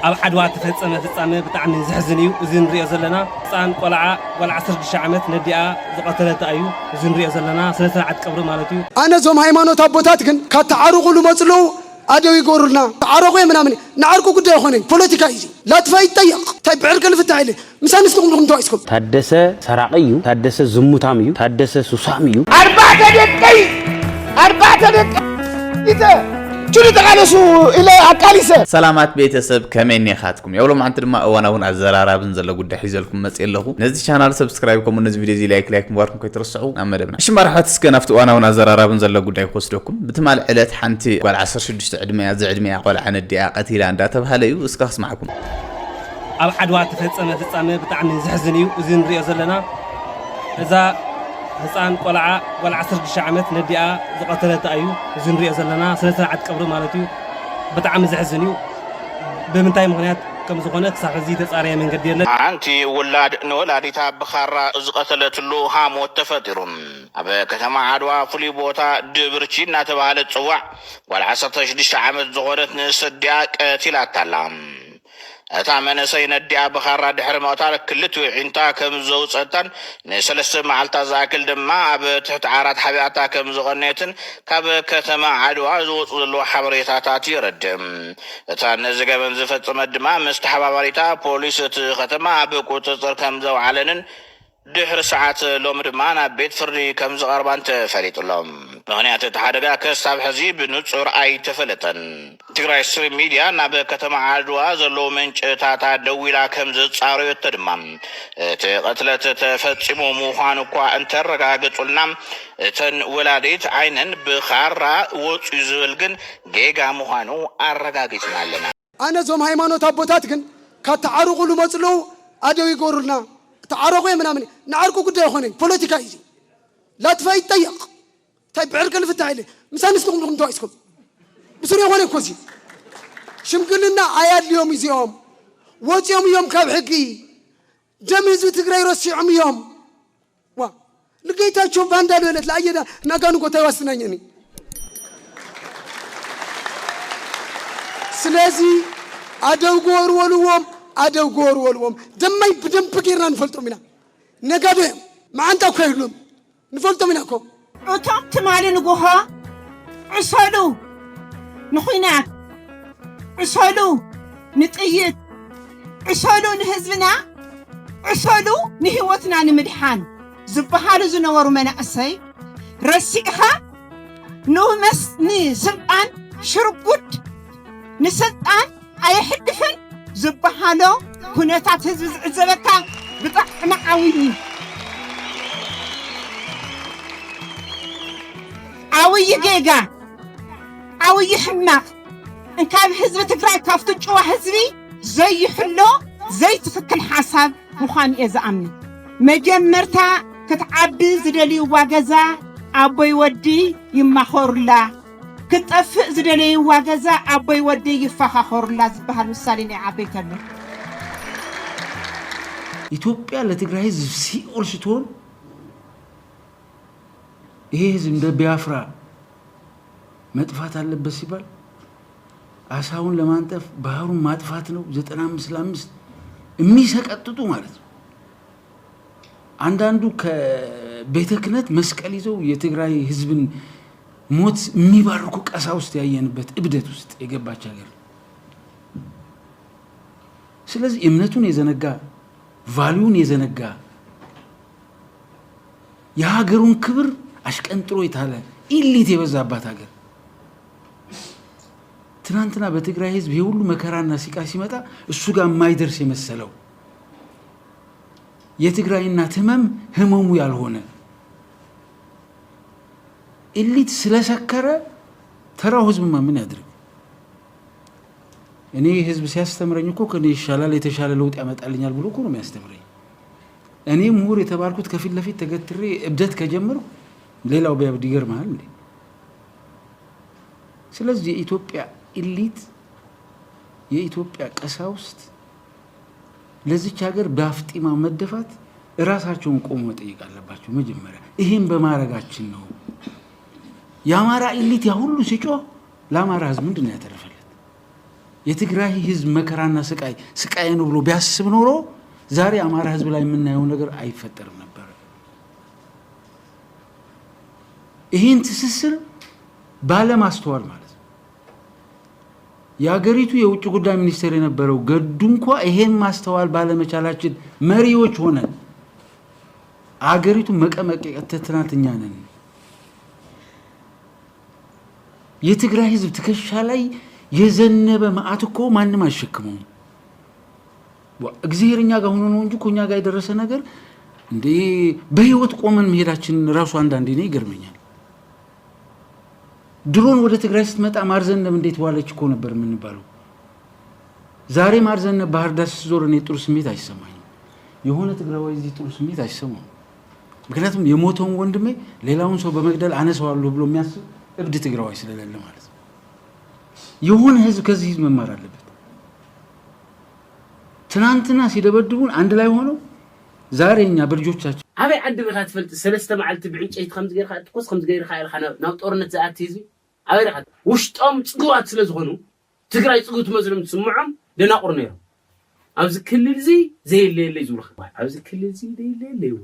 ኣብ ዓድዋ ተፈጸመ ፍጻመ ብጣዕሚ ዝሕዝን እዩ እዚ ንሪኦ ዘለና ህፃን ቆልዓ 16 ዓመት ነዲኣ ዝቐተለታ እዩ እዚ ንሪኦ ዘለና ስለ ስርዓት ቀብሪ ማለት እዩ ኣነ ዞም ሃይማኖት ኣቦታት ግን ካተዓርቁሉ መፅለው ኣደው ይጎሩልና ዓረቆ ምናምን ንዓርቁ ጉዳይ ሆነ ፖለቲካ እዩ ላጥፋ ይጠየቅ ታይ ብዕርቅ ልፍታሕ ኢለ ምሳንስኩም ልኩም ተዋይስኩም ታደሰ ሰራቀዩ ታደሰ ዝሙታም እዩ ታደሰ ሱሳም እዩ أربعة شنو تقالسو إلى أكاليسة سلامات بيتسب كمين يخاتكم يا ولو ما عند ما وانا ون الزرارة بنزل قد حيزلكم مسئل له نزل شانال سبسكرايب كم ونزل فيديو زي لايك مباركم كي ترسعوا أما دبنا إيش ما راح تسكنفت وانا ون الزرارة بنزل قد يخصلكم بتمال علات حنتي قال 10 شدش عدمية زعدمية قال عن الدقيقة قتيلة عند تبهليو اسكاس معكم ኣብ ዓድዋ ተፈጸመ ፍጻመ ብጣዕሚ ዝሕዝን እዩ እዚ ንሪኦ ዘለና እዛ ህፃን ቆልዓ 16 ዓመት ነዲኣ ዝቐተለታ እዩ እዚ ንሪኦ ዘለና ስለ ስርዓት ቀብሪ ማለት እዩ ብጣዕሚ ዝሕዝን እዩ ብምንታይ ምክንያት ከም ዝኾነ ክሳብ ሕዚ ተፃረየ መንገዲ የለን ሓንቲ ውላድ ንወላዲታ ብኻራ ዝቐተለትሉ ሃሞት ተፈጢሩ ኣብ ከተማ ዓድዋ ፍሉይ ቦታ ድብርቺ እናተባሃለ ዝፅዋዕ 16 ዓመት ዝኾነት ንሰዲኣ ቀቲላታላ እታ መንእሰይ ነዲኣ ብኻራ ድሕሪ ምቕታል ክልተ ዒንታ ከም ዘውፀታን ንሰለስተ መዓልታት ዝኣክል ድማ ኣብ ትሕቲ ዓራት ሓቢኣታ ከም ዝቐነየትን ካብ ከተማ ዓድዋ ዝወፁ ዘለዉ ሓበሬታታት የረድእ እታ ነዚ ገበን ዝፈፀመት ድማ ምስ ተሓባባሪታ ፖሊስ እቲ ከተማ ኣብ ቁፅጥር ከም ዘውዓለንን ድሕሪ ሰዓት ሎሚ ድማ ናብ ቤት ፍርዲ ከም ዝቐርባን ተፈሊጡሎም ምክንያት እቲ ሓደጋ ክሳብ ሕዚ ብንጹር ኣይተፈለጠን ትግራይ ስትሪም ሚድያ ናብ ከተማ ዓድዋ ዘለዉ ምንጭታት ደው ኢላ ከም ዘፃረየቶ ድማ እቲ ቅትለት ተፈፂሙ ምዃኑ እኳ እንተረጋገፁልና እተን ወላዲት ዓይነን ብኻራ ወፁ ዝብል ግን ጌጋ ምዃኑ ኣረጋጊፅና ኣለና ኣነ ዞም ሃይማኖት ኣቦታት ግን ካተዓርቁሉ መፅለው ኣደው ይጎሩልና تعرقوا من نعرقوا قد يخوني بوليتيكا يجي لا تفاي تيق طيب بعرق اللي فتح لي مسان نسلكم لكم توايسكم بسوري يخوني كوزي شمقلنا عياد اليوم يزيهم وات يوم كاب حقي دم هزو تقرأي رسي عم يوم وا لقيتها تشوف باندال ولد لا أيدا ناقانو قوتا يواسنا يعني سلازي عدو قور ولوهم أدو غور والوم دمي بدم بكيرنا نفلتو منا نقادهم ما عندك كيلهم نفلتو مناكم أتوم تمالي نقوها عسالو نخوينا عسالو نتأيد عسالو نهزبنا عسالو نهوتنا نمدحان زبحالو زنورو منا أسي رسيقها نومس نسلطان شربوت نسلطان أي حدفن زبحالو هناتات هزب زبكا بطعم عوي عوي جيجا عوي حماق إن كان حزب تقرأ كافتو جوا حزبي زي حلو زي تفكر حساب مخان إذا أمني مجمرتا كتعبي زدلي واجزا أبوي ودي يمخور لا كتأفق زدلي واجزا أبوي ودي يفخر لا زبحالو ساليني عبيتنا ኢትዮጵያ ለትግራይ ህዝብ ሲኦል ስትሆን ይሄ ህዝብ እንደ ቢያፍራ መጥፋት አለበት ሲባል አሳውን ለማንጠፍ ባህሩን ማጥፋት ነው 95 ለ5 የሚሰቀጥጡ ማለት ነው አንዳንዱ ከቤተ ክህነት መስቀል ይዘው የትግራይ ህዝብን ሞት የሚባርኩ ቀሳውስት ያየንበት እብደት ውስጥ የገባች ሀገር ስለዚህ እምነቱን የዘነጋ ቫልዩን የዘነጋ የሀገሩን ክብር አሽቀንጥሮ ይታለ ኢሊት የበዛባት ሀገር ትናንትና በትግራይ ህዝብ የሁሉ መከራና ሲቃ ሲመጣ እሱ ጋር ማይደርስ የመሰለው የትግራይና ህመሙ ያልሆነ ኢሊት ስለሰከረ ተራው ህዝብ ምን ያድርግ እኔ ህዝብ ሲያስተምረኝ እኮ ከኔ ይሻላል የተሻለ ለውጥ ያመጣልኛል ብሎ እኮ ነው የሚያስተምረኝ እኔ ምሁር የተባልኩት ከፊት ለፊት ተገትሬ እብደት ከጀመርኩ ሌላው ቢያብድ ይገርማል እንዴ ስለዚህ የኢትዮጵያ ኢሊት የኢትዮጵያ ቀሳውስት ለዚች ሀገር በአፍጢማ መደፋት ራሳቸውን ቆሞ መጠየቅ አለባቸው መጀመሪያ ይሄን በማረጋችን ነው የአማራ ኢሊት ያ ሁሉ ሲጮህ ለአማራ ህዝብ ምንድነው ያተረፈለት የትግራይ ህዝብ መከራና ስቃይ ነው ብሎ ቢያስብ ኖሮ ዛሬ አማራ ህዝብ ላይ የምናየው ነገር አይፈጠርም ነበር። ይሄን ትስስር ባለማስተዋል ማለት ነው። የሀገሪቱ የውጭ ጉዳይ ሚኒስቴር የነበረው ገዱ እንኳን ይሄን ማስተዋል ባለመቻላችን መሪዎች ሆነን አገሪቱ መቀመቅ የቀተተናትኛ ነን። የትግራይ ህዝብ ትከሻ ላይ የዘነበ ማአት እኮ ማንም አይሸከመውም። እግዚአብሔርኛ ጋር ሆኖ ነው እንጂ ኮኛ ጋር የደረሰ ነገር እንዴ በህይወት ቆመን መሄዳችን ራሱ አንዳንዴ ነው ይገርመኛል። ድሮን ወደ ትግራይ ስትመጣ ማርዘነብ እንዴት ዋለች እኮ ነበር የምንባለው። ዛሬ ማርዘነብ ባህር ዳር ስትዞር እኔ ጥሩ ስሜት አይሰማኝም። የሆነ ትግራዋይ እዚህ ጥሩ ስሜት አይሰማው። ምክንያቱም የሞተውን ወንድሜ ሌላውን ሰው በመግደል አነሳዋለሁ ብሎ የሚያስብ እብድ ትግራዋይ ስለሌለ ማለት ነው። የሆነ ህዝብ ከዚህ ህዝብ መማር አለበት። ትናንትና ሲደበድቡን አንድ ላይ ሆነው ዛሬኛ በልጆቻችን አበይ አንድ ብኻት ፈልጥ ሰለስተ መዓልቲ ብዕንጨይት ከምዝ ገይርካ ትቆስ ከምዝ ገይርካ ኢልካ ናብ ጦርነት ዝኣት ህዝቢ አበይ ረኻ ውሽጦም ጽጉዋት ስለዝኾኑ ትግራይ ጽጉት መስሎም ትስምዖም ደናቁር ነይሮም። ኣብዚ ክልል እዚ ዘይለየለ ይዝብልካ ኣብዚ ክልል እዚ ዘይለየለ ይው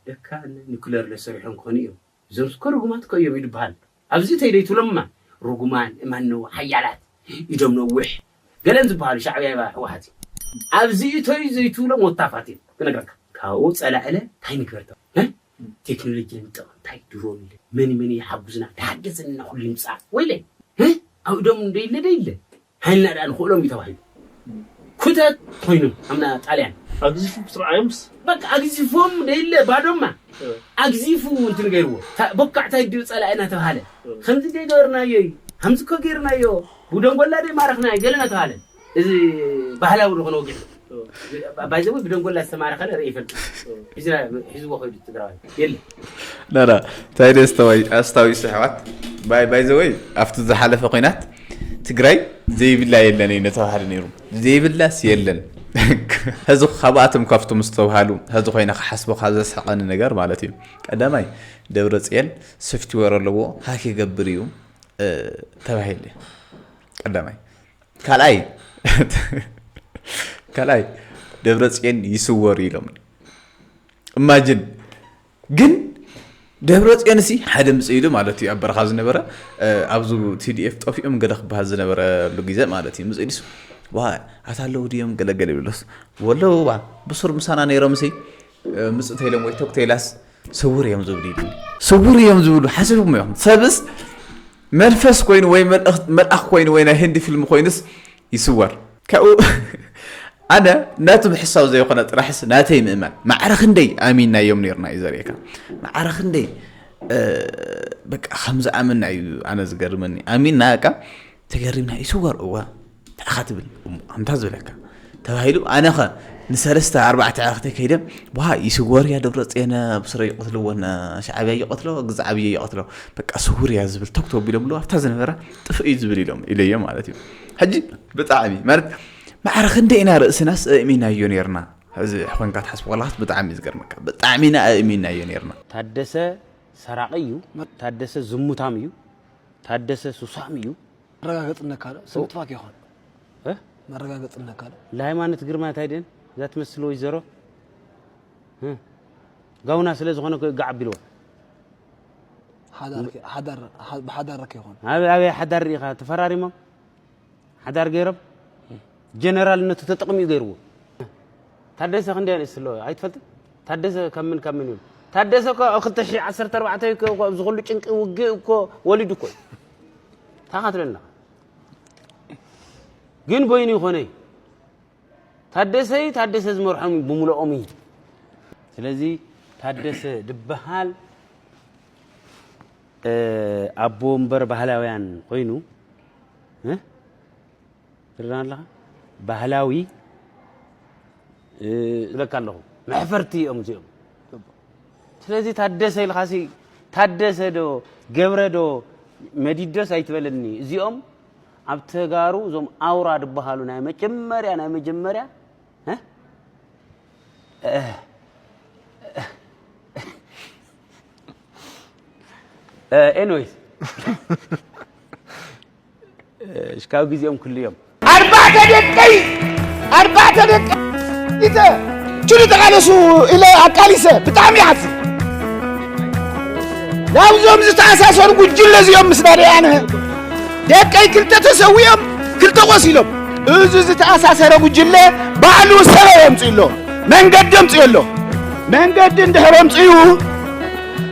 ደካ ኒኩለር ለሰሪሖም ኮኑ እዮም ዘምስኮ ርጉማት ኮይዮም ይድበሃል። ኣብዚ ተይደይትሎማ ርጉማን ማነው ሓያላት ኢዶም ነውሕ ገለን ዝበሃሉ ሻዕብያ ህወሓት ኣብዚ እቶይ ዘይትብሎም ወታፋት እዮም ክነግረካ ካው ጸላዕለ ታይ ንግበርታ ቴክኖሎጂ ንጠቀም ታይ ድሮን መኒ ይሓጉዝና ታገዘና ሁሉ ይምጻ ወይለ አው ደም እንደይለ ሃልና ዳን ኹሎም ይተባሂሉ ኩታት ኮይኑ አምና ጣልያን አግዚፉ ብስራዓምስ በቃ አግዚፉም እንደይለ ባዶማ አግዚፉ እንትን ገይርዎ በቃዕታይ ድር ጸላዕና ተባሃለ ከምዚ ገይርናዮ ከምዚ ከገይርናዮ ቡደንጎላ ደይ ማረኽና ገለና ተባሃለ እዚ ባህላው ነው ወግዕ ባይዘው ቢደንጎላ ተማረኸ ለርኢ ይፈልጥ ህዝቡ ሆይድ ትግራይ የለ لا ታይደስተዋይ አስታዊ ሰዓት ባይዘው አፍቱ ዘሐለፈ ቁይናት ትግራይ ዘይብላ የለን ነተዋሃለ ነይሩ ዘይብላስ የለን ህዝቡ خبአትም ከፍቱ ምስተውሃሉ ህዝቡ ኮይና ከሐስቡ ካዘሰቀን ነገር ማለት እዩ። ቀዳማይ ደብረጽዮን ሶፍትዌር ኣለዎ ሃክ ይገብር እዩ ተባሂለ ቀዳማይ ካልኣይ ደብረጽዮን ይስወር ኢሎም ኢማጂን ግን ደብረጽዮን ሲ ሓደ ምጽኢሉ ማለት እዩ አበረኻ ዝነበረ ኣብዙ TDF ጦፊኦም ገለ ክባሃል ዝነበረ ሉጊዜ ማለት እዩ ምጽኢሉስ ዋ አታለው ዲዮም ገለገለ ይብለስ ወለው ባ ብሱር ምሳና ነይሮም ሲ ምጽተይለም ወይ ቶክቴላስ ስውር እዮም ዝብሉ ሓስብኩም እዮም ሰብስ መንፈስ ኮይኑ ወይ መልአኽ ኮይኑ ወይ ናይ ህንዲ ፊልም ኮይንስ ይስወር ካኡ አነ ናቱ በሕሳብ ዘይኮነ ጥራሕስ ናተይ ምእማን ማዕረኽ እንደይ አሚንና እዮም ነርና ይዘርየካ ማዕረኽ እንደይ በቃ خمس አመና እዩ አነ ዝገርመኒ አሚንና ቃ ተገሪምና ይስወር እዋ ተአኻትብል አንታ ዝለካ ተባሂሉ አነኸ ንሰለስተ አርባዕተ አኽተ ከይደ ዋ ይስወር ያ ደብረጽዮን ብስረ ይቆትልዎና ሻዕብያ ይቆትለው ግዛዕብያ ይቆትለው በቃ ስውር ያ ዝብል ተክቶ ቢሎም ብሎ አፍታ ዝነበረ ጥፍኢ ዝብል ኢሎም ኢለየ ማለት እዩ ሕጂ ብጣዕሚ ማለት معرخ እንደينا رأسنا أمينا يونيرنا هذا حوان قد حسب والله بتعمي زقرمك بتعمينا أمينا يونيرنا تحدث سراقيو تحدث زموتاميو تحدث سوساميو رجعت النكالة سمت فاك يا خان ما رجعت النكالة لا ما نتقدر ما تايدين ذات مسلو يزرو قونا سلز خانو قاعد بلوا حدارك يا خان هذا حدار يا تفراري ما حدار غيرب جنرال نتو تطقم يغيرو ታደሰ እንዴት ነው አይትፈልጥ ታደሰ ከምን ይሁን ታደሰ እኮ 2014 እኮ ዝሁሉ ጭንቅ ውግ እኮ ወሊድ እኮ ታኻትለና ግን ቦይኒ ሆነ ታደሰ ዝመርሐም ብሙሉኦም ስለዚህ ታደሰ ድበሃል አቦ ወንበር ባህላውያን ኮይኑ ትራናላ ባህላዊ ለካለሁ ማህፈርቲ እምዚኦም ስለዚህ ታደሰ ይልኻሲ ታደሰ ዶ ገብረዶ መዲደስ አይትበለኒ እዚኦም አብተጋሩ ዞም አውራ ድበሃሉ ናይ መጀመሪያ anyways እስካው ጊዜም ኩልዮም 40 أربعة دقي إذا شو تقالسوا إلى أكاليسة بتعمي حسن لا وزوم زتأساسون وجل زيوم مسداري أنا دقي كلتا تسويهم كلتا وسيلهم زتأساسون وجل بعلو سوا يمسيلو من قدم سيلو من قدم دهرم سيو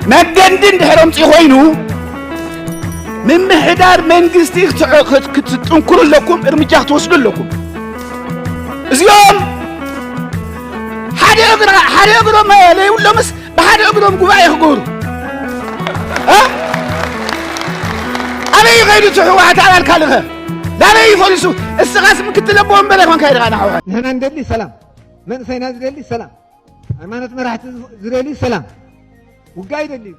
من قدم دهرم سيوينو من محدار من قستي تنكر لكم ارمجاه توصل لكم اليوم حدا يقرأ ما لي ولا مس بحدا يقرأ مقبعي يقول أنا يغير تحوات على الكلغة لا لا يفلسوا السغاس من كنت لبوهم بلغ من كاير غانا حوات نحن ندلي سلام من سينا زريلي سلام أمانة مراحة زريلي سلام وقايد اللي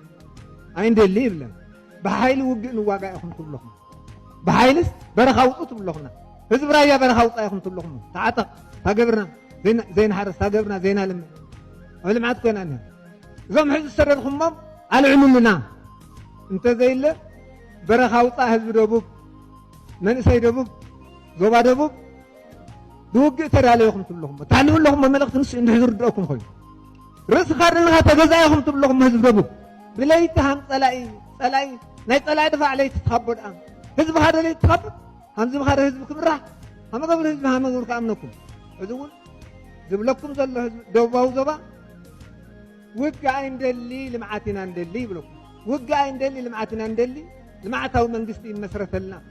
عين دلي بلا بحايل وقن واقع يخم تبلغنا بحايلس برخاوطو تبلغنا حزب رايا برخاوطا يخم تبلغنا تعاتق تاقبرنا زين حرس تاقبرنا زين علم علمات كون أنا زوم حزب السرد خمام على علمنا انت زي اللي برخاوطا حزب دبوب من سي دبوب زوبا دبوب دوق ترى عليكم تبلغهم تعلموا لهم ملك نص إن حزب دبوبكم خوي رأس خارنا تجزاهم تبلغهم حزب دبوب بلا يتهم طلعي ناي طلعي دفع عليه تخبر الآن حزب هذا اللي تخبر حزب هذا حزب كبره هم قبل حزب هم قبل كأمنكم أدون زبلكم زل دوبا وزبا وقع عند اللي لمعاتنا عند اللي بلكم وقع عند اللي لمعاتنا عند اللي لمعته من قصدي مسرة لنا